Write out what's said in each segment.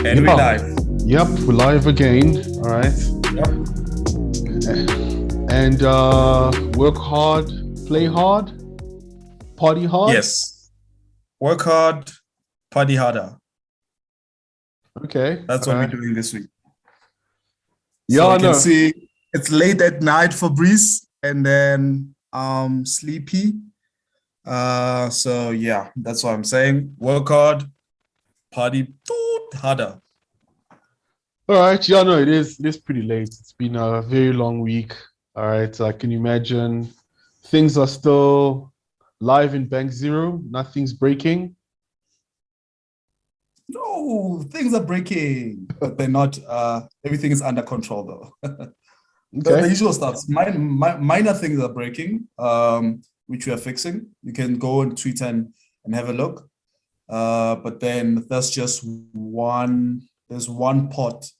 And we Yeah. live. Yep, we're live again. All right. Yep. And work hard, play hard, party hard. Yes. Work hard, party harder. Okay. That's All what we're right. doing this week. So Yeah, I can no. see it's late at night for Breeze and then sleepy. So yeah, that's what I'm saying. Work hard, party harder. All right. Yeah, no, it is pretty late. It's been a very long week. All right. I can imagine things are still live in Bank Zero. Nothing's breaking. No, things are breaking, but they're not. Everything is under control though. The Okay. usual stuff. Minor things are breaking, which we are fixing. You can go on Twitter and have a look. But then that's just one. There's one pot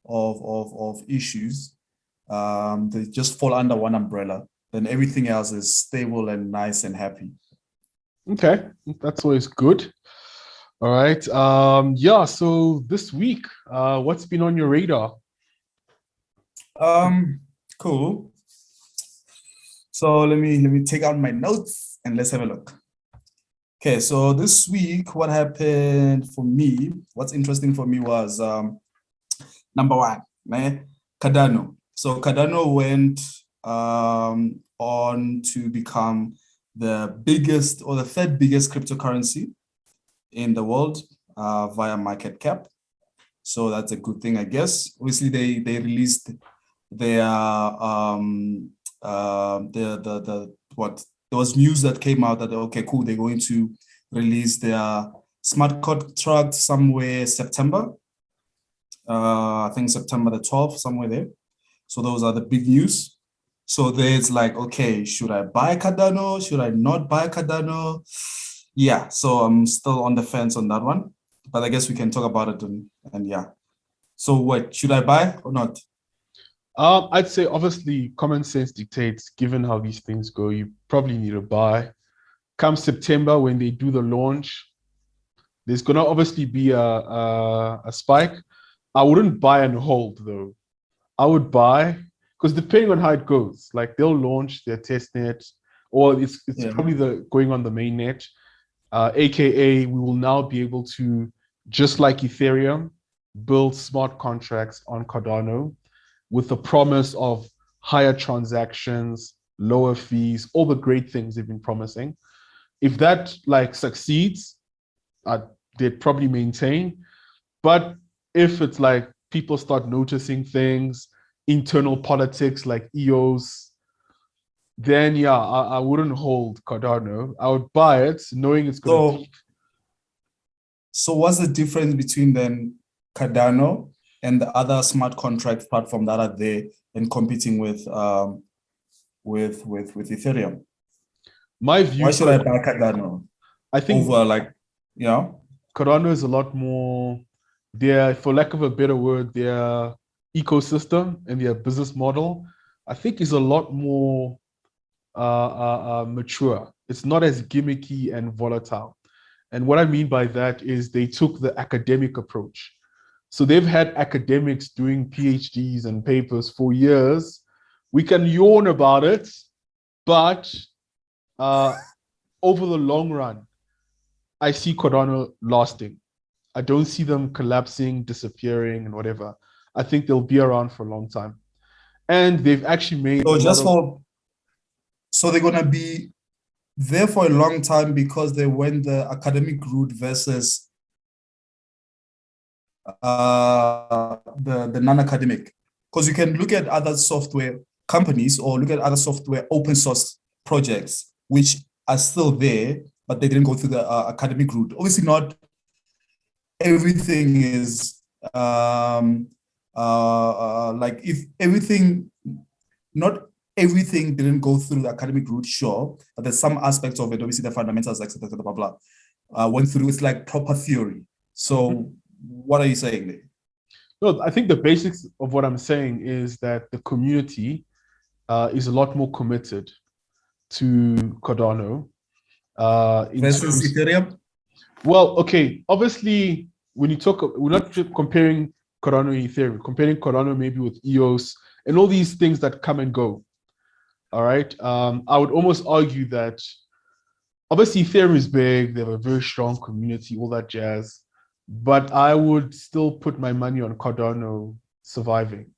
of issues. They just fall under one umbrella. Then everything else is stable and nice and happy. Okay. That's always good. All right. Yeah, so this week, what's been on your radar? Um, cool. So let me take out my notes and let's have a look. Okay, so this week, what happened for me? What's interesting for me was number one, Cardano. So Cardano went on to become the biggest or the third biggest cryptocurrency in the world via market cap. So that's a good thing, I guess. Obviously, they released their the what there was news that came out that okay, cool, they're going to release their smart contract somewhere September. I think September the 12th, somewhere there. So those are the big news. So there's like, okay, should I buy Cardano? Should I not buy Cardano? Yeah, so I'm still on the fence on that one, but I guess we can talk about it and yeah. So what, should I buy or not? I'd say obviously common sense dictates, given how these things go, you probably need to buy. Come September when they do the launch, there's gonna obviously be a spike. I wouldn't buy and hold though. I would buy because depending on how it goes, like they'll launch their test net, or it's Yeah. probably the going on the main net, aka we will now be able to, just like Ethereum, build smart contracts on Cardano with the promise of higher transactions, lower fees, all the great things they've been promising. If that like succeeds, uh, they'd probably maintain. But if it's like people start noticing things, internal politics like EOS, then yeah, I wouldn't hold Cardano. I would buy it knowing it's going to So peak. so what's the difference between then Cardano and the other smart contract platform that are there and competing with Ethereum? My Why should I viewpoint, buy Cardano I think over like, you know? Cardano is a lot more, their, for lack of a better word, their ecosystem and their business model, I think is a lot more mature. It's not as gimmicky and volatile. And what I mean by that is they took the academic approach. So they've had academics doing PhDs and papers for years. We can yawn about it, but uh, over the long run, I see Cardano lasting. I don't see them collapsing, disappearing, and whatever. I think they'll be around for a long time. And they've actually made So a lot just of, for so they're gonna be there for a long time because they went the academic route versus the non-academic. Because you can look at other software companies or look at other software open source projects which are still there, but they didn't go through the academic route. Obviously, not everything is like if everything, not everything didn't go through the academic route, sure, but there's some aspects of it, obviously the fundamentals, etc., blah, blah, blah, went through. It's like proper theory. So what are you saying there? no, I think the basics of what I'm saying is that the community is a lot more committed to Cardano in Versus terms, Ethereum? well, okay, obviously when you talk, we're not just comparing Cardano and Ethereum, comparing Cardano maybe with EOS and all these things that come and go. All right. I would almost argue that obviously Ethereum is big, they have a very strong community, all that jazz. But I would still put my money on Cardano surviving.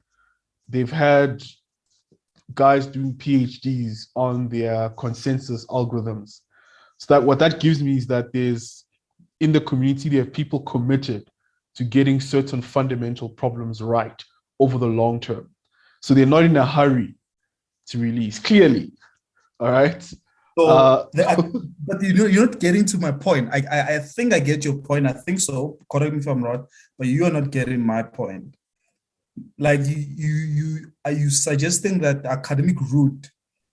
They've had guys doing PhDs on their consensus algorithms. So that what that gives me is that there's in the community, there are people committed to getting certain fundamental problems right over the long term. So they're not in a hurry to release, clearly. All right. So, but you're not getting to my point. I think I get your point. I think so. Correct me if I'm wrong, but you are not getting my point. Like are you suggesting that the academic route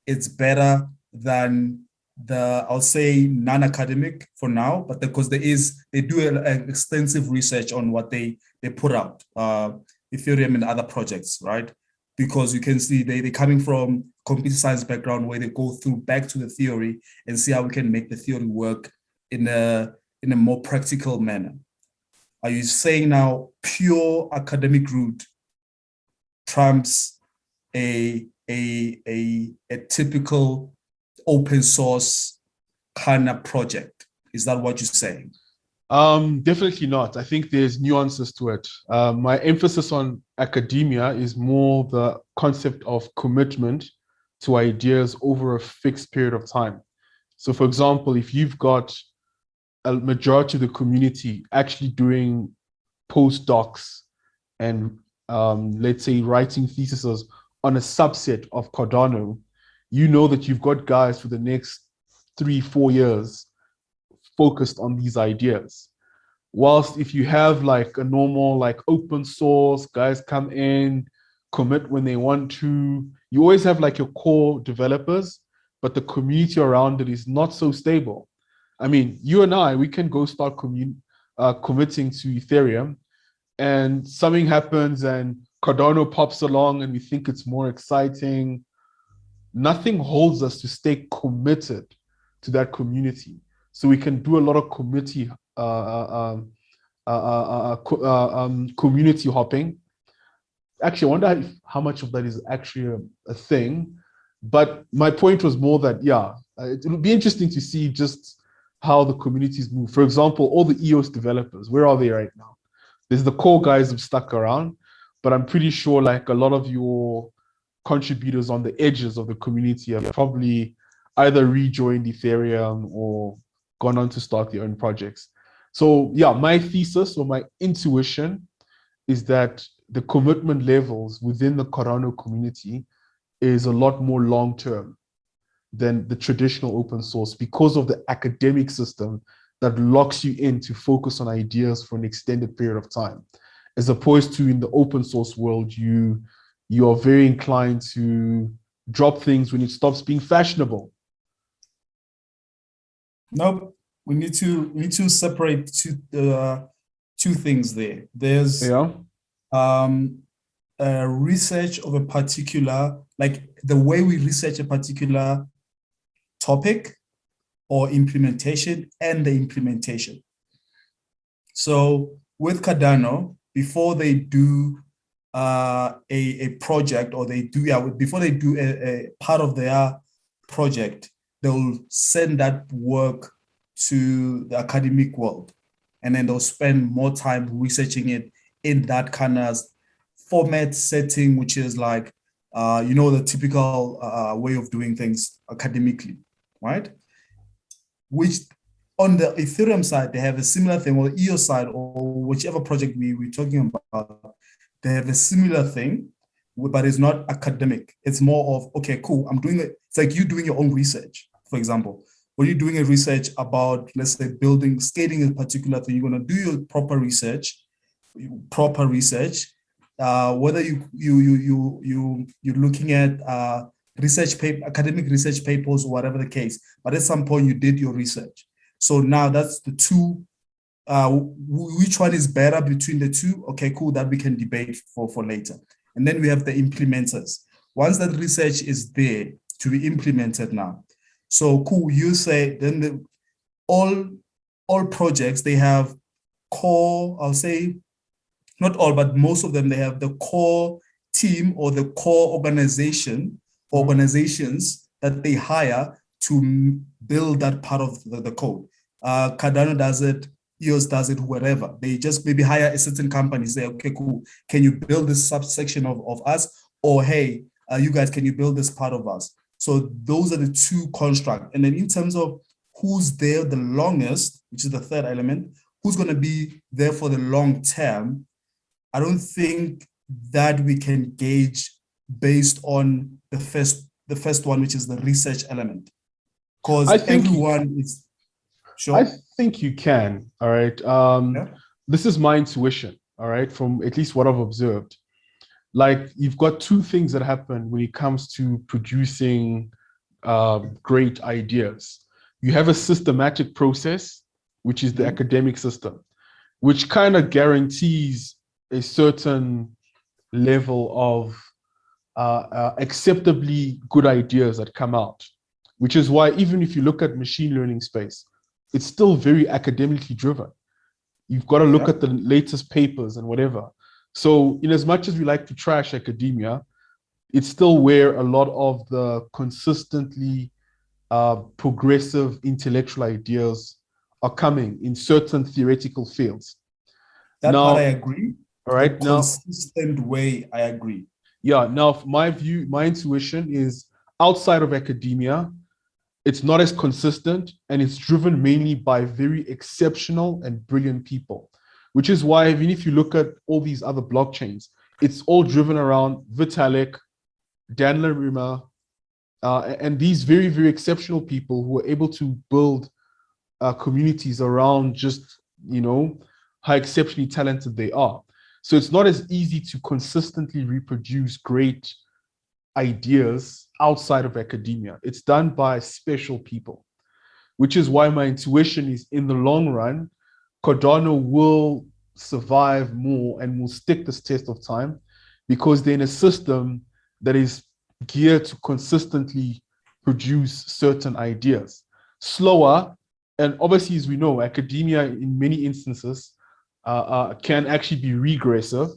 is better than the, I'll say, non-academic for now, but because they do an extensive research on what they put out, Ethereum and other projects, right? Because you can see they're coming from computer science background where they go through back to the theory and see how we can make the theory work in a more practical manner. Are you saying now pure academic route trumps a typical open source kind of project? Is that what you're saying? Definitely not. I think there's nuances to it. My emphasis on academia is more the concept of commitment to ideas over a fixed period of time. So for example, if you've got a majority of the community actually doing postdocs and let's say writing theses on a subset of Cardano, you know that you've got guys for the next 3-4 years focused on these ideas. Whilst if you have like a normal, like open source, guys come in, commit when they want to, you always have like your core developers, but the community around it is not so stable. I mean, you and I, we can go start committing to Ethereum, and something happens and Cardano pops along and we think it's more exciting. Nothing holds us to stay committed to that community. So we can do a lot of community hopping. Actually, I wonder how much of that is actually a thing. But my point was more that, yeah, it would be interesting to see just how the communities move. For example, all the EOS developers, where are they right now? There's the core guys who've stuck around, but I'm pretty sure like a lot of your contributors on the edges of the community have probably either rejoined Ethereum or gone on to start their own projects. So yeah, my thesis or my intuition is that the commitment levels within the Cardano community is a lot more long-term than the traditional open source because of the academic system that locks you in to focus on ideas for an extended period of time. As opposed to in the open source world, you are very inclined to drop things when it stops being fashionable. Nope. We need to separate two things there. There's research of a particular, like the way we research a particular topic or implementation, and the implementation. So with Cardano, before they do a project, or before they do a part of their project, they'll send that work to the academic world, and then they'll spend more time researching it in that kind of format setting, which is like, the typical way of doing things academically, right? Which on the Ethereum side, they have a similar thing, or the EOS side, or whichever project we're talking about, they have a similar thing, but it's not academic. It's more of, okay, cool, I'm doing it. It's like you doing your own research, for example. When you're doing a research about, let's say, scaling a particular thing, you're going to do your proper research, whether you're looking at academic research papers or whatever the case, but at some point you did your research. So now that's the two. Which one is better between the two? Okay, cool, that we can debate for later. And then we have the implementers. Once that research is there to be implemented now, so cool, you say then all projects, they have core, I'll say, not all, but most of them, they have the core team or the core organizations that they hire to build that part of the code. Cardano does it, EOS does it, wherever. They just maybe hire a certain company, say, okay, cool, can you build this subsection of us? Or hey, you guys, can you build this part of us? So those are the two constructs. And then in terms of who's there the longest, which is the third element, who's going to be there for the long term, I don't think that we can gauge based on the first one, which is the research element. Because everyone is sure. I think you can. All right. This is my intuition. All right. From at least what I've observed. Like, you've got two things that happen when it comes to producing great ideas. You have a systematic process, which is the academic system, which kind of guarantees a certain level of acceptably good ideas that come out, which is why even if you look at machine learning space, it's still very academically driven. You've got to look at the latest papers and whatever. So in as much as we like to trash academia, it's still where a lot of the consistently progressive intellectual ideas are coming in certain theoretical fields. That part I agree. All right. Now, consistent way, I agree. Yeah. Now, my view, my intuition is outside of academia, it's not as consistent, and it's driven mainly by very exceptional and brilliant people, which is why even if you look at all these other blockchains, it's all driven around Vitalik, Dan Larimer, and these very, very exceptional people who are able to build communities around just, how exceptionally talented they are. So it's not as easy to consistently reproduce great ideas outside of academia. It's done by special people, which is why my intuition is in the long run, Cardano will survive more and will stick this test of time because they're in a system that is geared to consistently produce certain ideas. Slower, and obviously, as we know, academia in many instances can actually be regressive.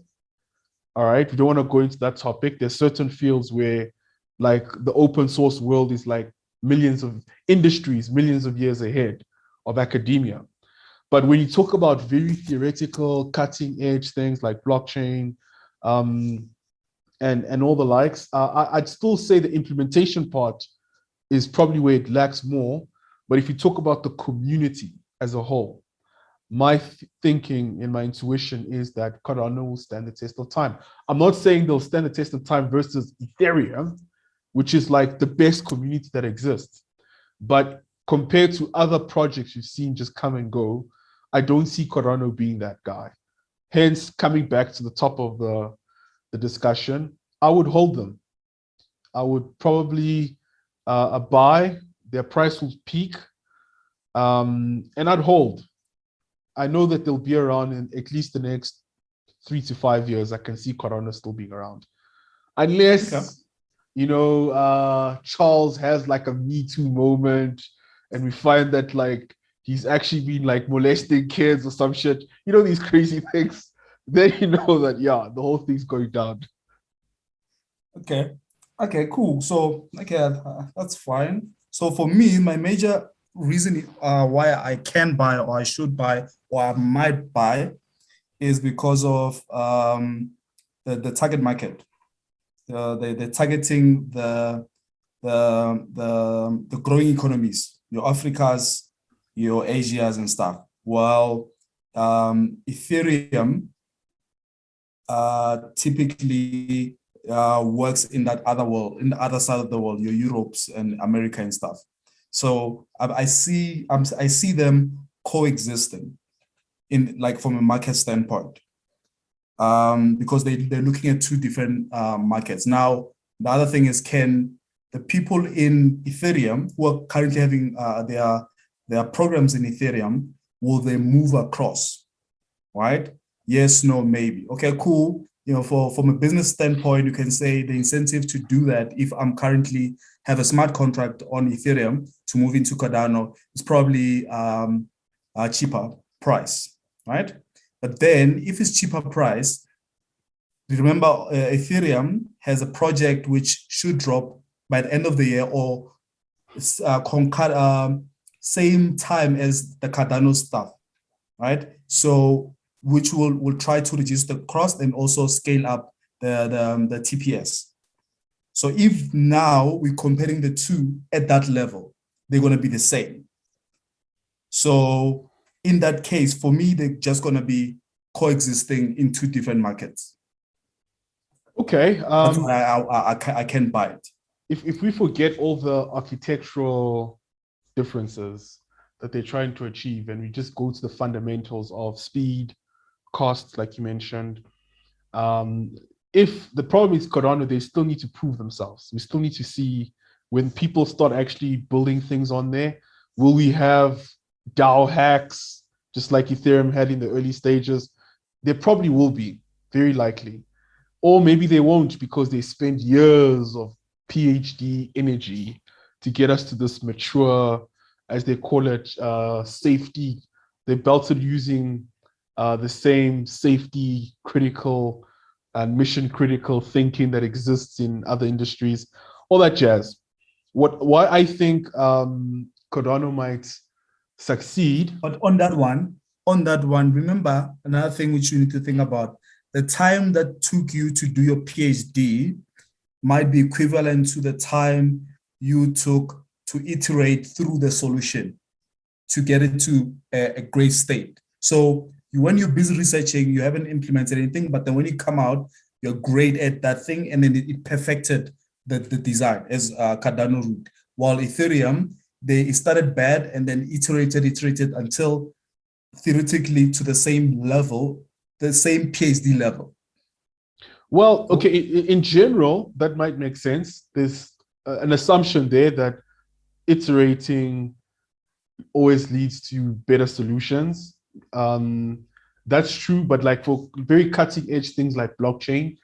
All right, we don't want to go into that topic. There's certain fields where, like, the open source world is like millions of years ahead of academia. But when you talk about very theoretical, cutting edge things like blockchain and all the likes, I'd still say the implementation part is probably where it lacks more. But if you talk about the community as a whole, my thinking and my intuition is that Cardano will stand the test of time. I'm not saying they'll stand the test of time versus Ethereum, which is like the best community that exists. But compared to other projects you've seen just come and go, I don't see Cardano being that guy. Hence, coming back to the top of the discussion, I would hold them. I would probably buy. Their price will peak, and I'd hold. I know that they'll be around in at least the next 3 to 5 years. I can see Cardano still being around, unless Charles has like a Me Too moment, and we find that like he's actually been like molesting kids or some shit. These crazy things. Then that the whole thing's going down. Okay, cool. So that's fine. So for me, my major reason why I can buy or I should buy or I might buy is because of the target market. They're targeting the growing economies, your Africas, your Asias and stuff. While Ethereum typically works in that other world, in the other side of the world, your Europes and America and stuff. So I see them coexisting in like from a market standpoint, because they're looking at two different markets. Now, the other thing is, can the people in Ethereum who are currently having their programs in Ethereum, will they move across? Right? Yes, no, maybe. Okay, cool. From a business standpoint, you can say the incentive to do that, if I'm currently have a smart contract on Ethereum to move into Cardano, is probably a cheaper price. right? But then if it's cheaper price, remember Ethereum has a project which should drop by the end of the year or same time as the Cardano stuff, right? So which will try to reduce the cost and also scale up the TPS. So if now we're comparing the two at that level, they're going to be the same. So in that case, for me, they're just going to be coexisting in two different markets. Okay. That's why I can buy it. If we forget all the architectural differences that they're trying to achieve, and we just go to the fundamentals of speed, cost, like you mentioned, if the problem is Cardano, they still need to prove themselves. We still need to see when people start actually building things on there, will we have DAO hacks, just like Ethereum had in the early stages? There probably will be, very likely. Or maybe they won't because they spent years of PhD energy to get us to this mature, as they call it, safety. They belted using the same safety critical and mission critical thinking that exists in other industries, all that jazz. Why I think Cardano might succeed. But on that one, remember another thing which you need to think about: the time that took you to do your PhD might be equivalent to the time you took to iterate through the solution to get it to a great state. So when you're busy researching, you haven't implemented anything, but then when you come out, you're great at that thing, and then it perfected the design as Cardano root. While Ethereum, they started bad and then iterated until theoretically to the same level, the same PhD level. Well, okay, in general, that might make sense. There's an assumption there that iterating always leads to better solutions. That's true, but like for very cutting edge things like blockchain,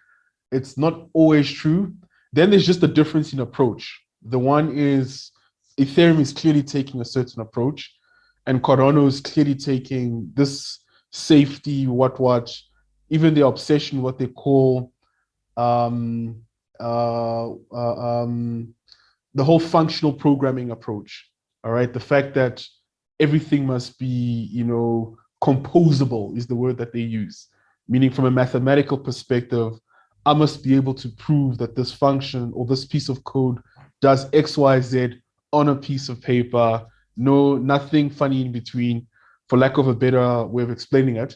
it's not always true. Then there's just a difference in approach. The one is Ethereum is clearly taking a certain approach, and Cardano is clearly taking this safety, even the obsession, what they call the whole functional programming approach. All right, the fact that everything must be, composable is the word that they use, meaning from a mathematical perspective, I must be able to prove that this function or this piece of code does X, Y, Z on a piece of paper. No, nothing funny in between, for lack of a better way of explaining it.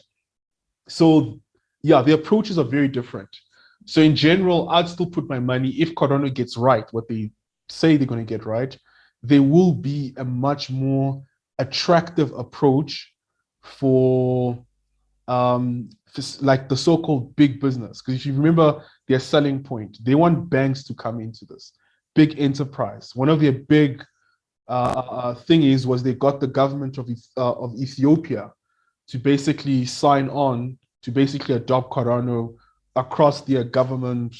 So yeah, the approaches are very different. So in general, I'd still put my money, if Cardano gets right what they say they're going to get right, there will be a much more attractive approach for like the so-called big business. Because if you remember their selling point, they want banks to come into this, big enterprise. One of their big thing was they got the government of Ethiopia to basically sign on to basically adopt Cardano across their government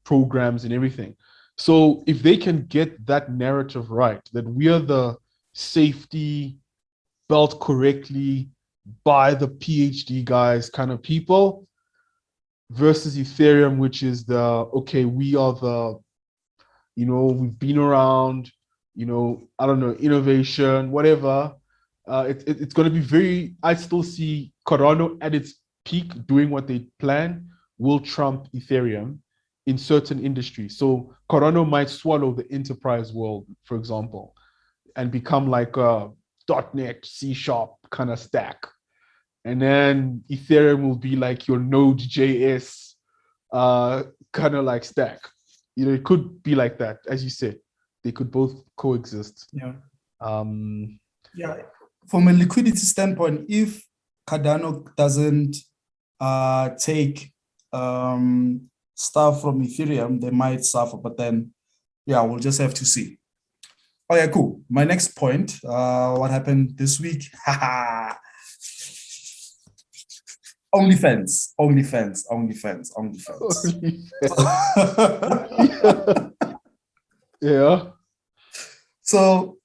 programs and everything. So if they can get that narrative right, that we are the safety built correctly by the PhD guys kind of people, versus Ethereum, which is we are the, we've been around, I don't know, innovation, whatever. It's going to be I still see Cardano at its peak doing what they plan will trump Ethereum in certain industries. So Cardano might swallow the enterprise world, for example, and become like a .NET, C# kind of stack. And then Ethereum will be like your Node.js kind of like stack. It could be like that, as you said. They could both coexist. Yeah. Yeah. From a liquidity standpoint, if Cardano doesn't take stuff from Ethereum, they might suffer. But then, yeah, we'll just have to see. Okay, cool. My next point, what happened this week? OnlyFans. Yeah. So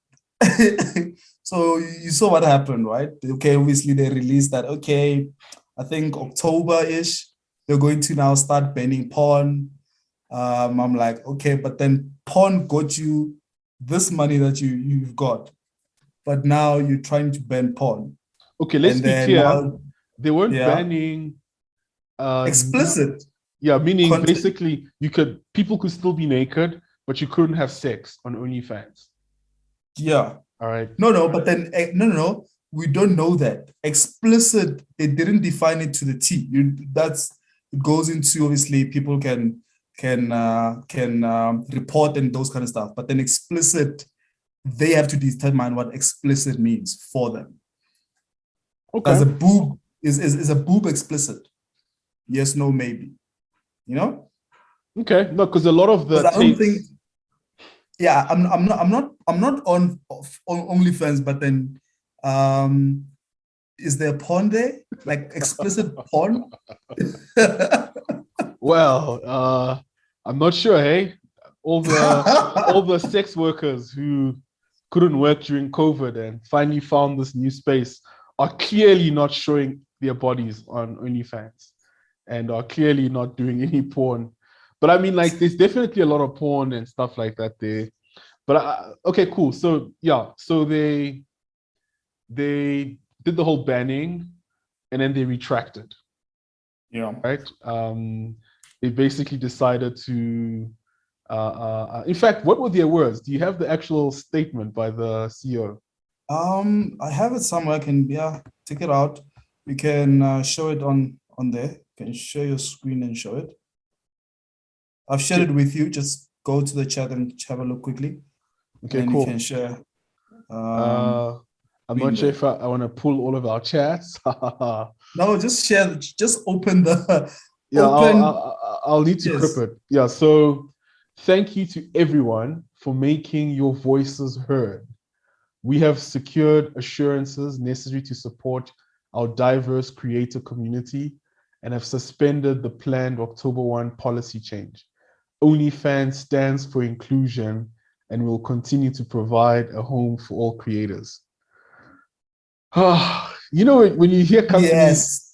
So you saw what happened, right? Okay, obviously they released that, okay, I think October-ish, they're going to now start banning porn. I'm like, okay, but then porn got you this money that you've got, but now you're trying to ban porn. Okay, let's And be then clear. now, They weren't yeah, banning explicit yeah, meaning content. basically people could still be naked, but you couldn't have sex on OnlyFans. Yeah. All right. No, but then no. We don't know that. Explicit, it didn't define it to the T. It goes into obviously people can report and those kind of stuff. But then explicit, they have to determine what explicit means for them. Okay. As a boob is a boob explicit? Yes, no, maybe. You know? Okay. No, because a lot of the Because I don't think, takes. yeah, I'm not on OnlyFans, but then is there porn there? Like explicit porn? Well, I'm not sure. Hey, all the sex workers who couldn't work during COVID and finally found this new space are clearly not showing their bodies on OnlyFans and are clearly not doing any porn. But I mean, like, there's definitely a lot of porn and stuff like that there. But okay, cool. So yeah, so they did the whole banning, and then they retracted. Yeah. Right. They basically decided to. In fact, what were their words? Do you have the actual statement by the CEO? I have it somewhere. I can take it out. You can show it on there. You can share your screen and show it. I've shared it with you. Just go to the chat and have a look quickly. Okay, and cool. You can share. I'm not sure if I want to pull all of our chats. No, just share. Just open the. Yeah, open. I'll need to clip it. Yeah, so thank you to everyone for making your voices heard. We have secured assurances necessary to support our diverse creator community and have suspended the planned October 1 policy change. OnlyFans stands for inclusion and will continue to provide a home for all creators. You know, when you hear companies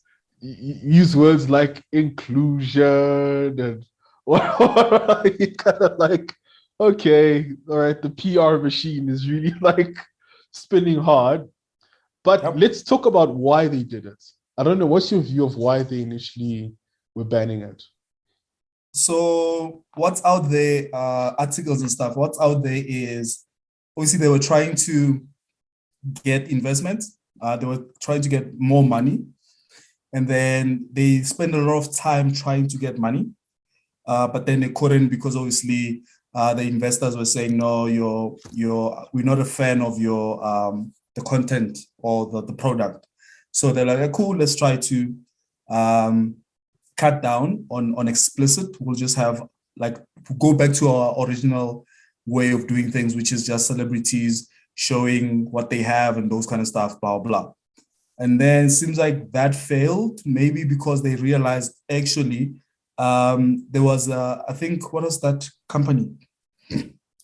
use words like inclusion and you kind of like, okay, all right, the PR machine is really like spinning hard. But let's talk about why they did it. I don't know. What's your view of why they initially were banning it? So what's out there, articles and stuff, what's out there is obviously they were trying to get investment. They were trying to get more money. And then they spend a lot of time trying to get money. But then they couldn't because obviously the investors were saying, no, we're not a fan of your the content or the product. So they're like, cool, let's try to cut down on explicit. We'll just have like go back to our original way of doing things, which is just celebrities showing what they have and those kind of stuff, blah, blah. And then it seems like that failed, maybe because they realized actually there was I think, what was that company?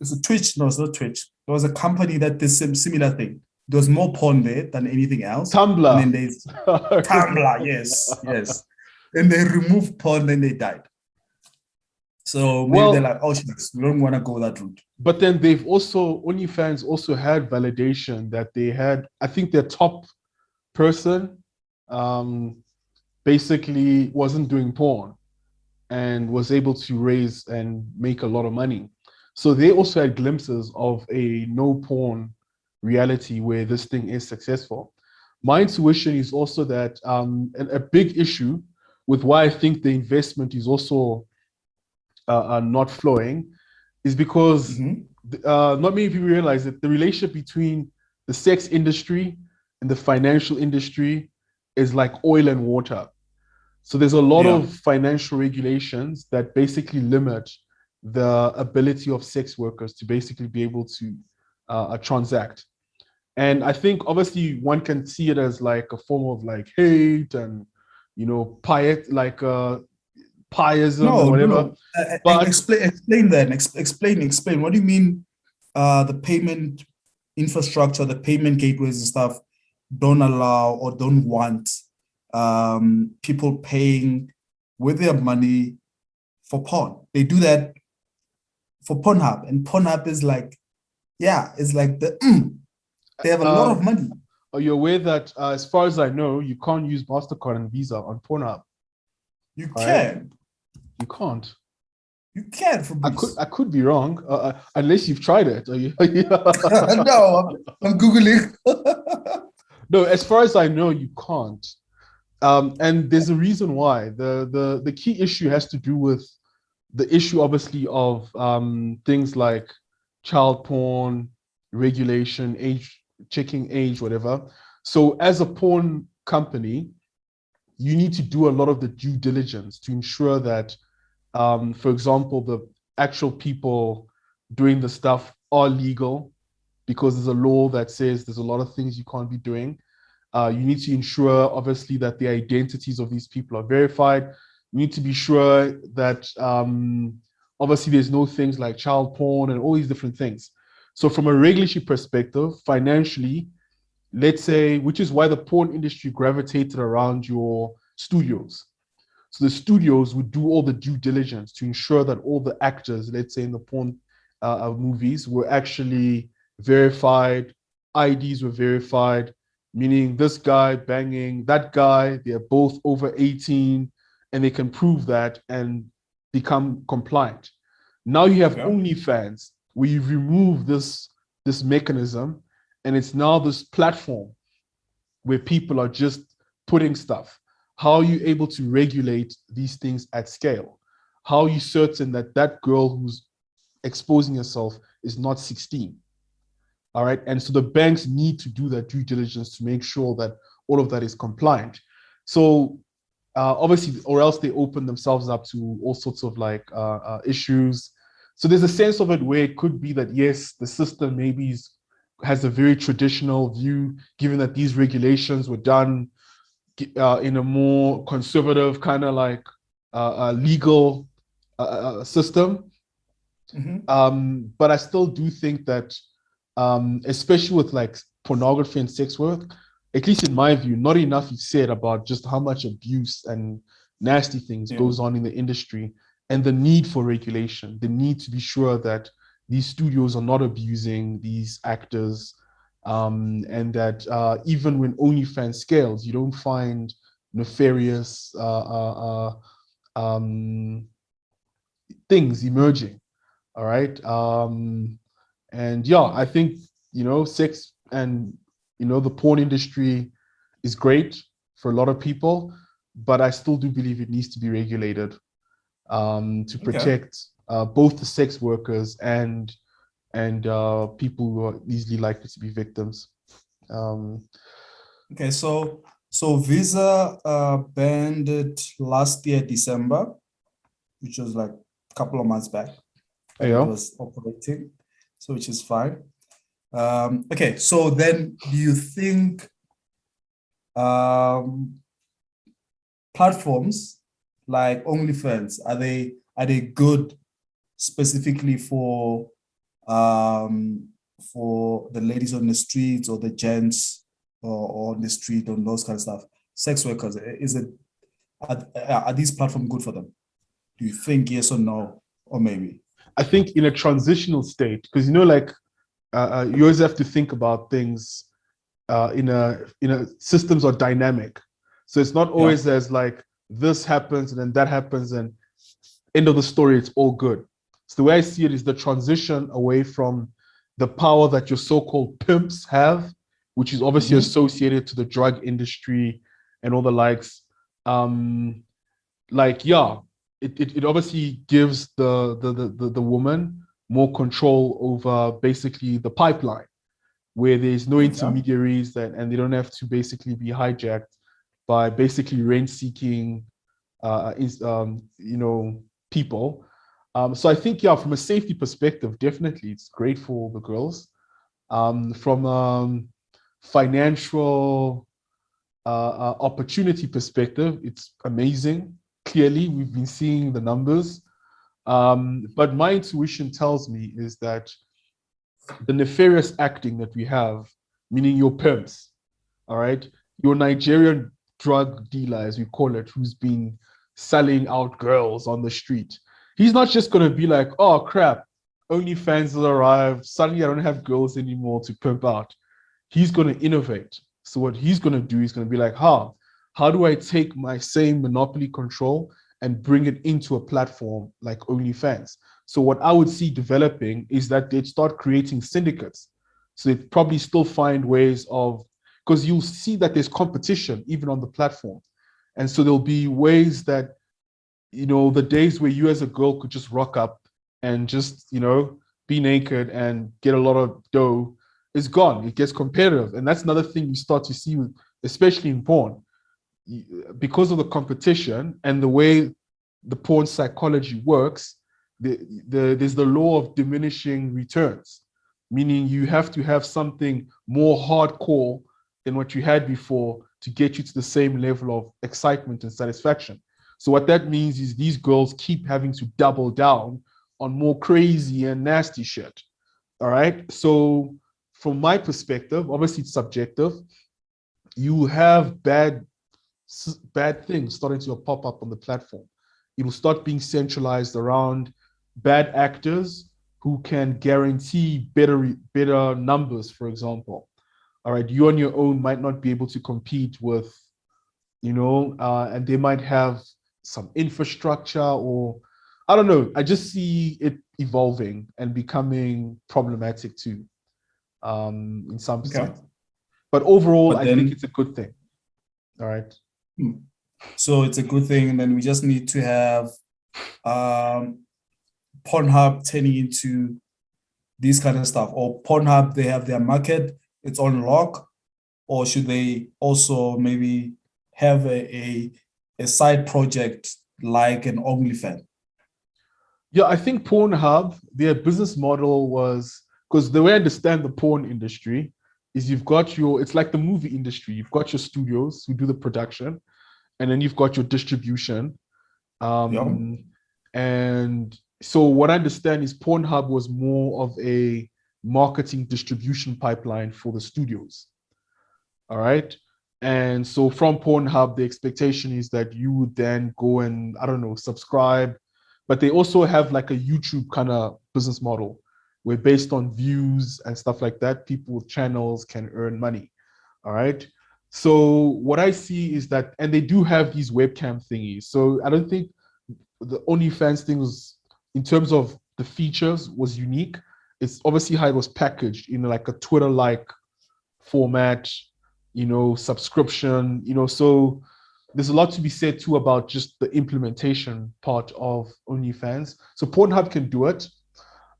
It's a Twitch. No, it's not Twitch. There was a company that did some similar thing. There was more porn there than anything else. Tumblr. And then Tumblr, yes. And they removed porn, then they died. So maybe they're like, oh, shucks, we don't want to go that route. But then they've also, OnlyFans also had validation that they had, I think their top person basically wasn't doing porn and was able to raise and make a lot of money. So they also had glimpses of a no porn reality where this thing is successful. My intuition is also that a big issue with why I think the investment is also not flowing is because not many people realize that the relationship between the sex industry and the financial industry is like oil and water. So there's a lot of financial regulations that basically limit the ability of sex workers to basically be able to transact. And I think obviously one can see it as like a form of like hate and, you know, pieism or whatever. No. But explain that. Explain. What do you mean the payment infrastructure, the payment gateways and stuff don't allow or don't want people paying with their money for porn. They do that for Pornhub, and Pornhub is like, it's like they have a lot of money. Are you aware that, as far as I know, you can't use MasterCard and Visa on Pornhub? You can. You can't. You can, Fabrice. I could be wrong, unless you've tried it. Are you? No, I'm Googling. No, as far as I know, you can't. And there's a reason why. The key issue has to do with the issue, obviously, of things like child porn, regulation, checking age, whatever. So as a porn company, you need to do a lot of the due diligence to ensure that, for example, the actual people doing the stuff are legal, because there's a law that says there's a lot of things you can't be doing. You need to ensure, obviously, that the identities of these people are verified. You need to be sure that, obviously, there's no things like child porn and all these different things. So from a regulatory perspective, financially, let's say, which is why the porn industry gravitated around your studios. So the studios would do all the due diligence to ensure that all the actors, let's say in the porn movies, were actually verified, IDs were verified, meaning this guy banging that guy, they're both over 18, and they can prove that and become compliant. Now you have OnlyFans, where you remove this mechanism, and it's now this platform where people are just putting stuff. How are you able to regulate these things at scale? How are you certain that that girl who's exposing herself is not 16? All right. And so the banks need to do that due diligence to make sure that all of that is compliant. So obviously, or else they open themselves up to all sorts of like issues. So there's a sense of it where it could be that, yes, the system maybe has a very traditional view, given that these regulations were done in a more conservative kind of like legal system. Mm-hmm. But I still do think that, especially with like pornography and sex work, at least in my view, not enough is said about just how much abuse and nasty things goes on in the industry, and the need for regulation, the need to be sure that these studios are not abusing these actors, and that even when OnlyFans scales, you don't find nefarious things emerging. All right. And yeah, I think, sex and, the porn industry is great for a lot of people, but I still do believe it needs to be regulated to protect both the sex workers and people who are easily likely to be victims. Okay, so Visa banned it last year, December, which was like a couple of months back. It was operating, so which is fine. Okay, so then do you think platforms like OnlyFans, are they good specifically for the ladies on the streets or the gents or on the street and those kind of stuff, sex workers? Are these platforms good for them? Do you think yes or no, or maybe? I think in a transitional state, because you always have to think about things in a systems are dynamic, so it's not always as like this happens and then that happens and end of the story, it's all good. So the way I see it is the transition away from the power that your so-called pimps have, which is obviously associated to the drug industry and all the likes. It obviously gives the woman more control over basically the pipeline, where there's no intermediaries and they don't have to basically be hijacked by basically rent-seeking, people. So I think, from a safety perspective, definitely it's great for the girls. From a financial opportunity perspective, it's amazing. Clearly, we've been seeing the numbers. But my intuition tells me is that the nefarious acting that we have, meaning your pimps, all right, your Nigerian drug dealer, as we call it, who's been selling out girls on the street. He's not just going to be like, oh crap, OnlyFans has arrived. Suddenly I don't have girls anymore to pimp out. He's going to innovate. So what he's going to do is going to be like, how do I take my same monopoly control and bring it into a platform like OnlyFans? So what I would see developing is that they'd start creating syndicates. So they'd probably still find ways of, because you'll see that there's competition even on the platform. And so there'll be ways that, the days where you as a girl could just rock up and just, be naked and get a lot of dough is gone. It gets competitive. And that's another thing you start to see, especially in porn, because of the competition and the way the porn psychology works. There's the law of diminishing returns, meaning you have to have something more hardcore than what you had before to get you to the same level of excitement and satisfaction. So what that means is these girls keep having to double down on more crazy and nasty shit. All right. So from my perspective, obviously it's subjective. You have bad things starting to pop up on the platform. It will start being centralized around bad actors who can guarantee better numbers, for example. All right, you on your own might not be able to compete with, and they might have some infrastructure, or I don't know. I just see it evolving and becoming problematic too, in some sense. But overall, I think it's a good thing. All right. So it's a good thing, and then we just need to have Pornhub turning into this kind of stuff, or Pornhub, they have their market, it's on lock, or should they also maybe have a side project like an OnlyFans? Yeah, I think Pornhub, their business model was, because the way I understand the porn industry is it's like the movie industry. You've got your studios who do the production, and then you've got your distribution. And so what I understand is Pornhub was more of a marketing distribution pipeline for the studios. All right. And so from Pornhub, the expectation is that you would then go and, I don't know, subscribe. But they also have like a YouTube kind of business model where based on views and stuff like that, people with channels can earn money. All right. So what I see is that, and they do have these webcam thingies. So I don't think the OnlyFans thing was, in terms of the features, was unique. It's obviously how it was packaged in like a Twitter-like format, subscription, so there's a lot to be said too about just the implementation part of OnlyFans. So Pornhub can do it.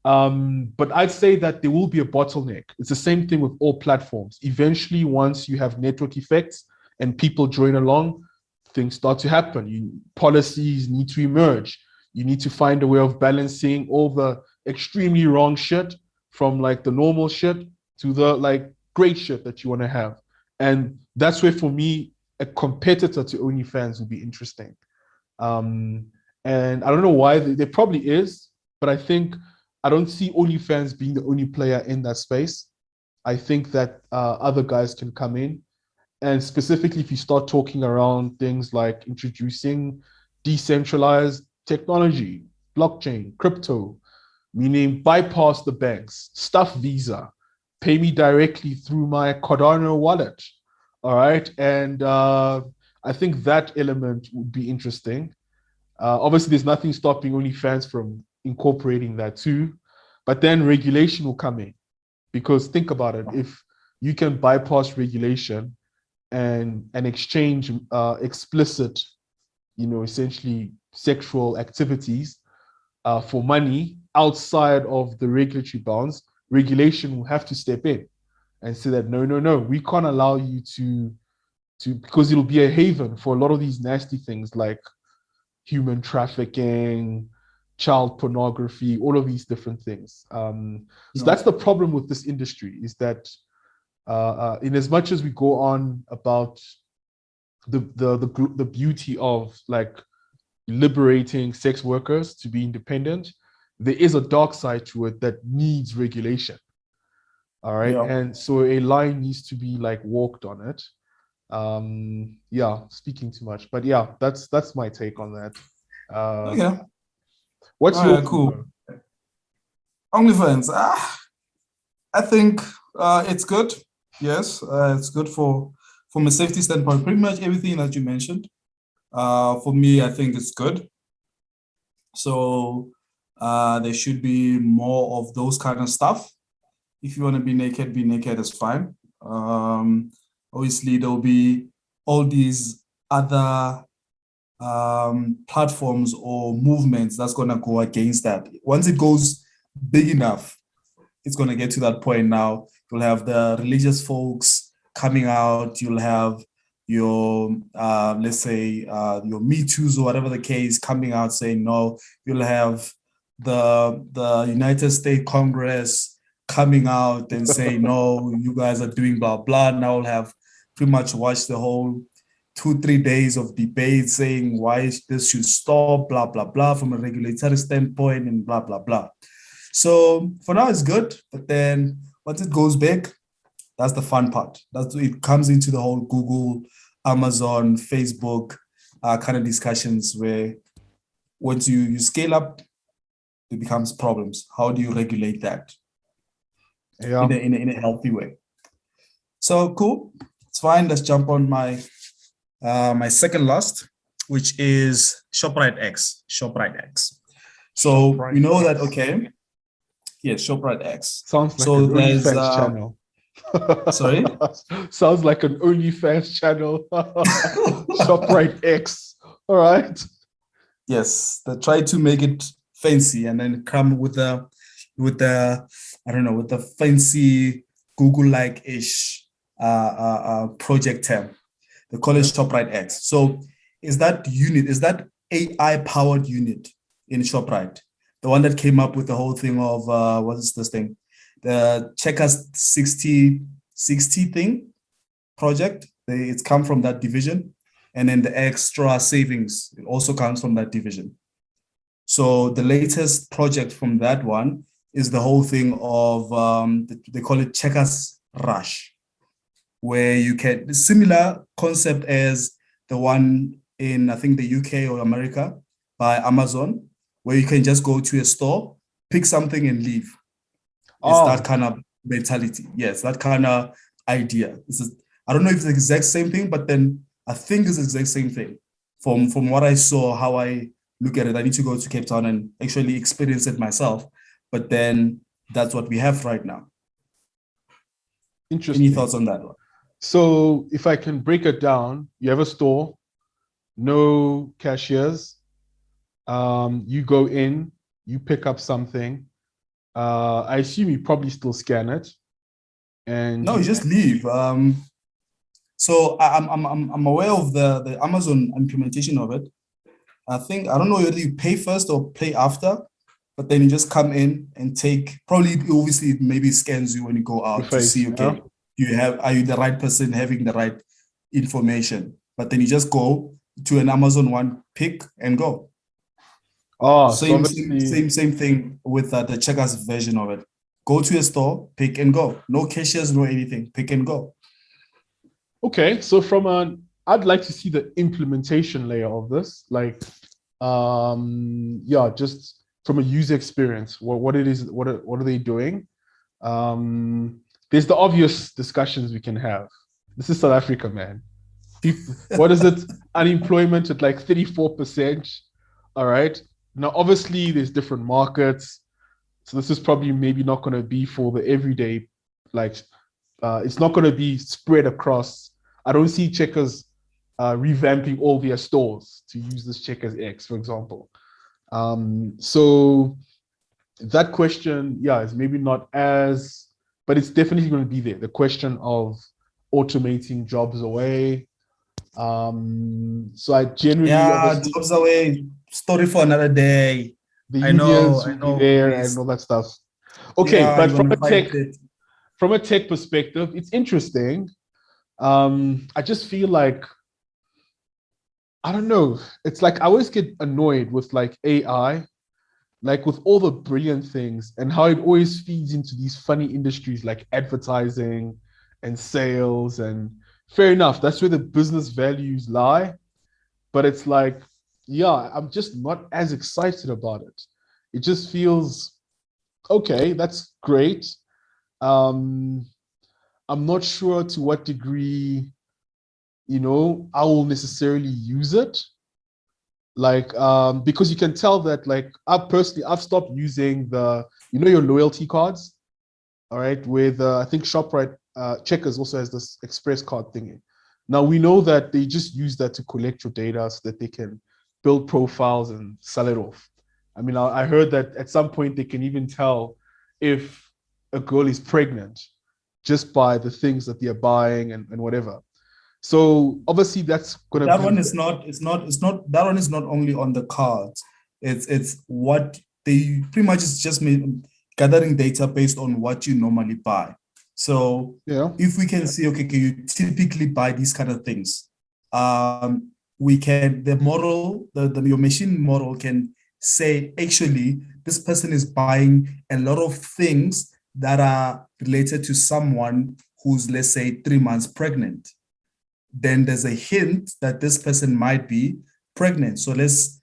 But I'd say that there will be a bottleneck. It's the same thing with all platforms. Eventually, once you have network effects and people join along, things start to happen. Policies need to emerge. You need to find a way of balancing all the extremely wrong shit from like the normal shit to the like great shit that you want to have. And that's where, for me, a competitor to OnlyFans would be interesting. And I don't know why, there probably is, but I don't see OnlyFans being the only player in that space. I think that other guys can come in. And specifically, if you start talking around things like introducing decentralized technology, blockchain, crypto, meaning bypass the banks, stuff Visa, pay me directly through my Cardano wallet. All right. And I think that element would be interesting. Obviously, there's nothing stopping OnlyFans from incorporating that too. But then regulation will come in. Because think about it, if you can bypass regulation and exchange explicit, essentially sexual activities for money outside of the regulatory bounds, regulation will have to step in and say that no, we can't allow you to because it'll be a haven for a lot of these nasty things like human trafficking, child pornography, all of these different things. So that's the problem with this industry, is that in as much as we go on about the beauty of like liberating sex workers to be independent, there is a dark side to it that needs regulation. All right. Yeah. And so a line needs to be like walked on it. Yeah, speaking too much. But yeah, that's my take on that. Okay. What's All your right, view, cool. though? OnlyFans. I think it's good. Yes, it's good from a safety standpoint. Pretty much everything that you mentioned. For me, I think it's good. So there should be more of those kind of stuff. If you want to be naked is fine. Obviously, there'll be all these other platforms or movements that's going to go against that. Once it goes big enough, it's going to get to that point now. You'll have the religious folks coming out. You'll have your, let's say, your Me Too's or whatever the case coming out saying no. You'll have the United States Congress coming out and say no, you guys are doing blah blah. Now we'll have pretty much watched the whole 2-3 days of debate saying why this should stop, blah blah blah, from a regulatory standpoint and blah blah blah. So for now, it's good. But then once it goes big, that's the fun part. That's it comes into the whole Google, Amazon, Facebook kind of discussions where once you scale up, it becomes problems. How do you regulate that Yeah. in a healthy way? So cool. It's fine. Let's jump on my my second last, which is ShopRite X. ShopRite X. So ShopRite we know X. that, okay. Yes, ShopRite X. Sounds like So an there's OnlyFans channel. sorry? Sounds like an OnlyFans channel. ShopRite X. All right. Yes, they try to make it fancy and then come with the I don't know, with the fancy Google-like ish project term. They call it ShopRite X. So is that AI powered unit in ShopRite, the one that came up with the whole thing of what is this thing? The Checkers 60 thing project. It's come from that division. And then the extra savings, it also comes from that division. So the latest project from that one is the whole thing of they call it Checkers Rush, where you can similar concept as the one in I think the UK or America by Amazon, where you can just go to a store, pick something and leave. It's that kind of mentality. Yes, that kind of idea. I don't know if it's the exact same thing, but then I think it's the exact same thing. From what I saw, how I look at it, I need to go to Cape Town and actually experience it myself. But then that's what we have right now. Interesting. Any thoughts on that one? So if I can break it down, you have a store, no cashiers. You go in, you pick up something. I assume you probably still scan it. And no, you just leave. So I'm aware of the Amazon implementation of it. I don't know whether you pay first or pay after, but then you just come in and take, probably obviously it maybe scans you when you go out to see, okay, are you the right person having the right information? But then you just go to an Amazon one, pick and go. Same thing with the Checkers version of it. Go to a store, pick and go. No cashiers, no anything. Pick and go. Okay, so I'd like to see the implementation layer of this, like, just from a user experience, what it is, what are they doing? There's the obvious discussions we can have. This is South Africa, man. What is it? Unemployment at like 34%. All right. Now, obviously, there's different markets. So this is probably maybe not going to be for the everyday, like, it's not going to be spread across. I don't see Checkers revamping all their stores to use this Checkers X, for example. So that question, is maybe not as, but it's definitely going to be there. The question of automating jobs away. So I generally jobs away. Story for another day. The unions will be there and all that stuff. Okay, but from a tech perspective, it's interesting. I just feel like, I don't know. It's like I always get annoyed with like AI like with all the brilliant things and how it always feeds into these funny industries like advertising and sales. And fair enough, that's where the business values lie. But it's like, yeah, I'm just not as excited about it. It just feels okay, that's great. Um, I'm not sure to what degree, I will necessarily use it. Like, because you can tell that, like, I've stopped using your loyalty cards, all right, with I think ShopRite, Checkers also has this express card thingy. Now we know that they just use that to collect your data so that they can build profiles and sell it off. I mean, I heard that at some point they can even tell if a girl is pregnant just by the things that they're buying and whatever. So obviously that's gonna That be one is not, that one is not only on the cards. It's what they pretty much is just gathering data based on what you normally buy. So yeah. if we can see, okay, you typically buy these kind of things, we can, the model, your machine model can say, actually, this person is buying a lot of things that are related to someone who's, let's say, 3 months pregnant. Then there's a hint that this person might be pregnant. So let's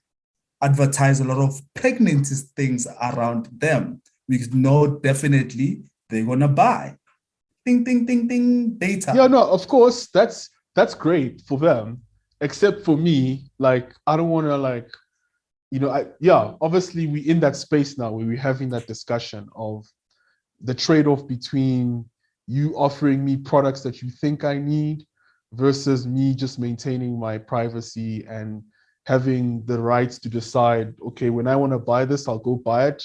advertise a lot of pregnancy things around them. We know definitely they're gonna buy. Ding, ding, ding, ding, data. Yeah, no, of course, that's great for them. Except for me, like I don't want to like, obviously we in that space now where we're having that discussion of the trade-off between you offering me products that you think I need versus me just maintaining my privacy and having the rights to decide, okay, when I want to buy this, I'll go buy it,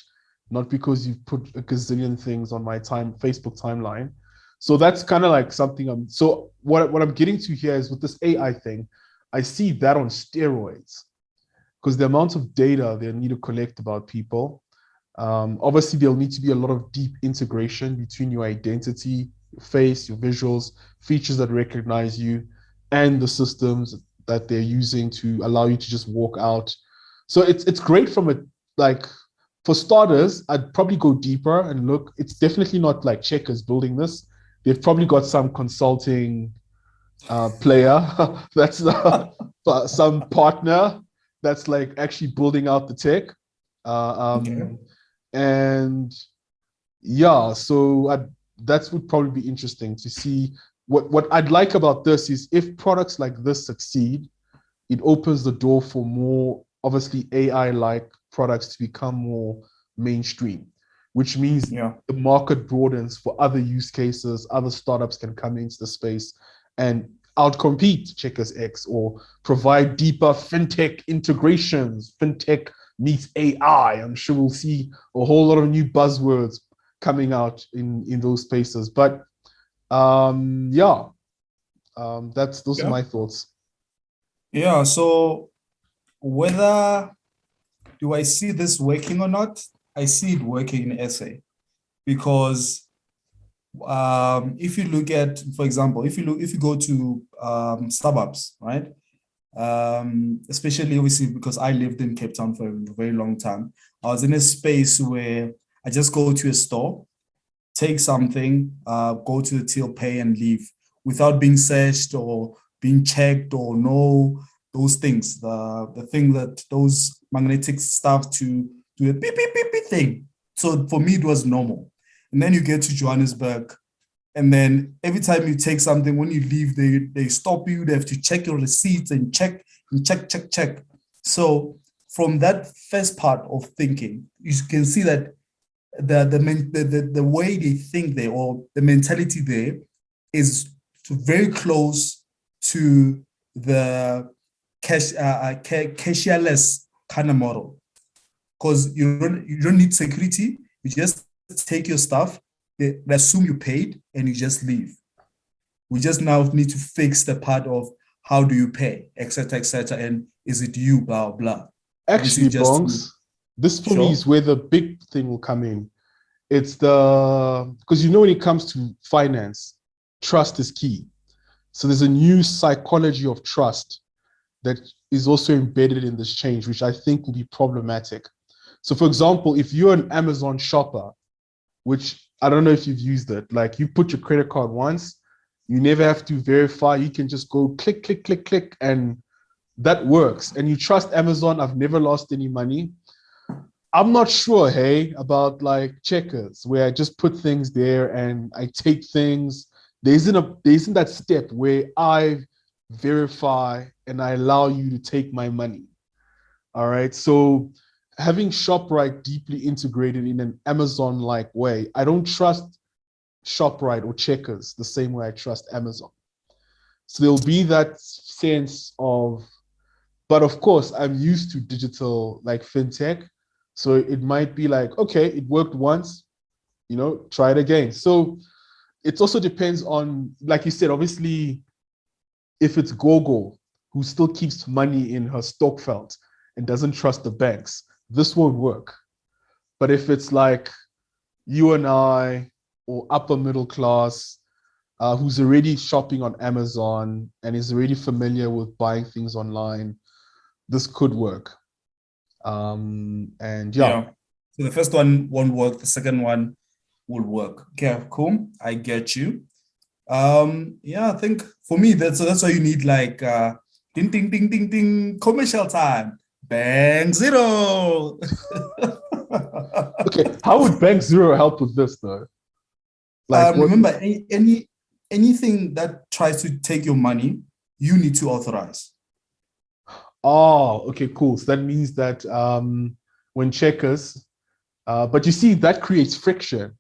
not because you've put a gazillion things on my Facebook timeline. So that's kind of like something so what I'm getting to here is with this AI thing, I see that on steroids because the amount of data they need to collect about people. Obviously, there'll need to be a lot of deep integration between your identity, your face, your visuals, features that recognize you, and the systems that they're using to allow you to just walk out. So it's great from a like for starters, I'd probably go deeper and look. It's definitely not like Checkers building this. They've probably got some consulting player that's some partner that's like actually building out the tech. Okay. And yeah, so that would probably be interesting to see. What I'd like about this is if products like this succeed, it opens the door for more, obviously, AI-like products to become more mainstream, which means Yeah. the market broadens for other use cases, other startups can come into the space and outcompete Checkers X or provide deeper fintech integrations, fintech meets AI. I'm sure we'll see a whole lot of new buzzwords coming out in those spaces. But those are Yeah. my thoughts. Yeah. So whether do I see this working or not, I see it working in SA because if you look at, for example, if you go to suburbs, right? Especially obviously because I lived in Cape Town for a very long time. I was in a space where I just go to a store, take something, go to the till, pay and leave without being searched or being checked or no those things. The thing that those magnetic stuff to do a beep beep beep beep thing. So for me it was normal. And then you get to Johannesburg, and then every time you take something, when you leave, they stop you. They have to check your receipts and check and check. So from that first part of thinking, you can see that the way they think there, or the mentality there, is very close to the cashierless kind of model, because you don't need security. You just take your stuff, they assume you paid, and you just leave. We just now need to fix the part of how do you pay, etc., and is it you, blah blah. Obviously, Actually, just Bonks, this for me is sure. where the big thing will come in. It's because when it comes to finance, trust is key. So there's a new psychology of trust that is also embedded in this change, which I think will be problematic. So for example, if you're an Amazon shopper, which I don't know if you've used it, like you put your credit card once, you never have to verify. You can just go click, click, click, click, and that works. And you trust Amazon. I've never lost any money. I'm not sure, hey, about like checkers where I just put things there and I take things. There isn't that step where I verify and I allow you to take my money. All right. So having ShopRite deeply integrated in an Amazon-like way, I don't trust ShopRite or checkers the same way I trust Amazon. So there'll be that sense of, but of course, I'm used to digital like fintech. So it might be like, okay, it worked once, try it again. So it also depends on, like you said, obviously, if it's Gogo, who still keeps money in her Stockfeld and doesn't trust the banks, this won't work. But if it's like you and I, or upper middle class, who's already shopping on Amazon and is already familiar with buying things online, this could work. And yeah. So the first one won't work. The second one will work. Okay, cool. I get you. I think for me that's why you need like ding ding ding ding ding commercial time. Bang zero. Okay, how would Bank Zero help with this though? Like remember anything that tries to take your money, you need to authorize. Oh, okay, cool. So that means that when checkers, but you see, that creates friction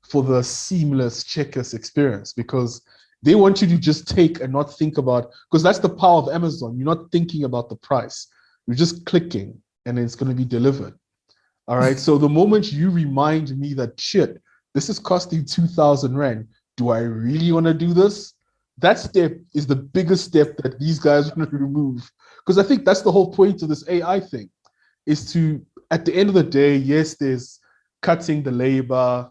for the seamless checkers experience because they want you to just take and not think about, because that's the power of Amazon. You're not thinking about the price. You're just clicking and it's going to be delivered. All right. So the moment you remind me that shit, this is costing 2,000 Rand. Do I really want to do this? That step is the biggest step that these guys want to remove. Because I think that's the whole point of this AI thing, is to, at the end of the day, yes, there's cutting the labor,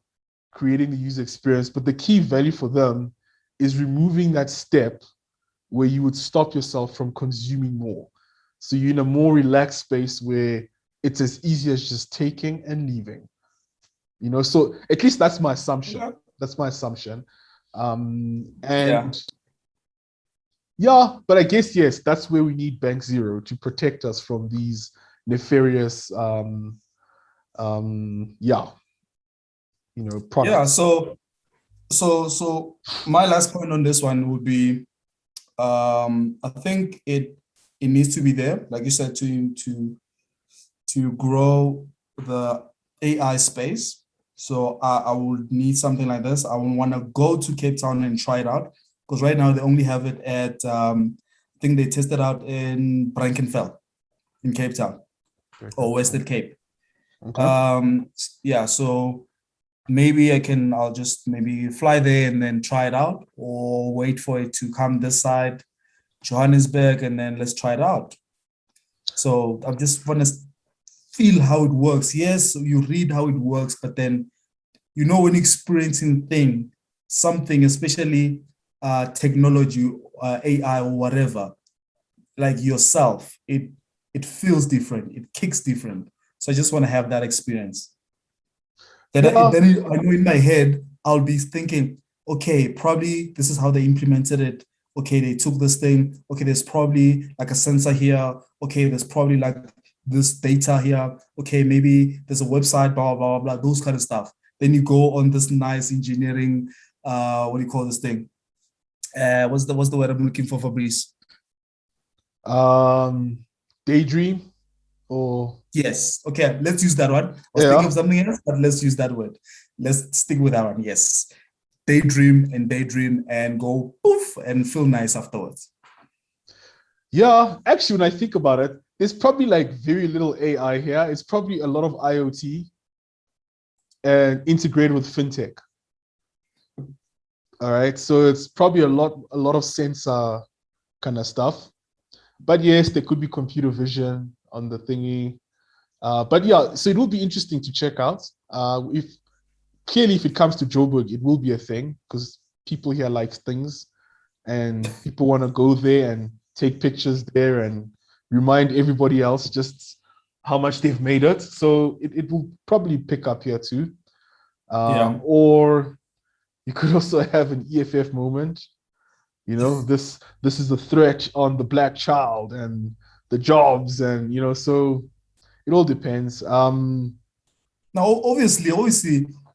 creating the user experience, but the key value for them is removing that step where you would stop yourself from consuming more. So you're in a more relaxed space where it's as easy as just taking and leaving. So at least that's my assumption. Yeah. That's my assumption. But I guess, yes, that's where we need Bank Zero to protect us from these nefarious, products. Yeah. So my last point on this one would be, I think it needs to be there, like you said, to grow the AI space. So I would need something like this. I would want to go to Cape Town and try it out because right now they only have it at, I think they tested out in Brackenfell in Cape Town or Western Cape. Okay. So maybe I'll just maybe fly there and then try it out or wait for it to come this side, Johannesburg, and then let's try it out. So I just want to feel how it works. Yes, you read how it works, but then, when experiencing something, especially technology, AI or whatever, like yourself, it feels different. It kicks different. So I just want to have that experience. I know in my head, I'll be thinking, okay, probably this is how they implemented it. Okay, they took this thing. Okay, there's probably like a sensor here. Okay, there's probably like this data here. Okay, maybe there's a website, blah, blah, blah, blah, those kind of stuff. Then you go on this nice engineering, what do you call this thing? What's the word I'm looking for, Fabrice? Daydream or... Yes. Okay, let's use that one. I was thinking of something else, but let's use that word. Let's stick with that one. Yes. Daydream and go poof and feel nice afterwards. Yeah, actually, when I think about it, there's probably like very little AI here. It's probably a lot of IoT and integrated with fintech. All right, so it's probably a lot of sensor kind of stuff. But yes, there could be computer vision on the thingy. But yeah, so it will be interesting to check out. If it comes to Joburg, it will be a thing because people here like things and people want to go there and take pictures there and remind everybody else just how much they've made it. So it will probably pick up here too. Yeah. Or you could also have an EFF moment. You know, this is a threat on the black child and the jobs, and so it all depends. Now, obviously,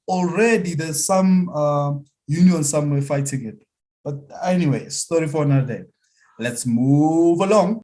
already there's some union somewhere fighting it. But anyway, story for another day. Let's move along.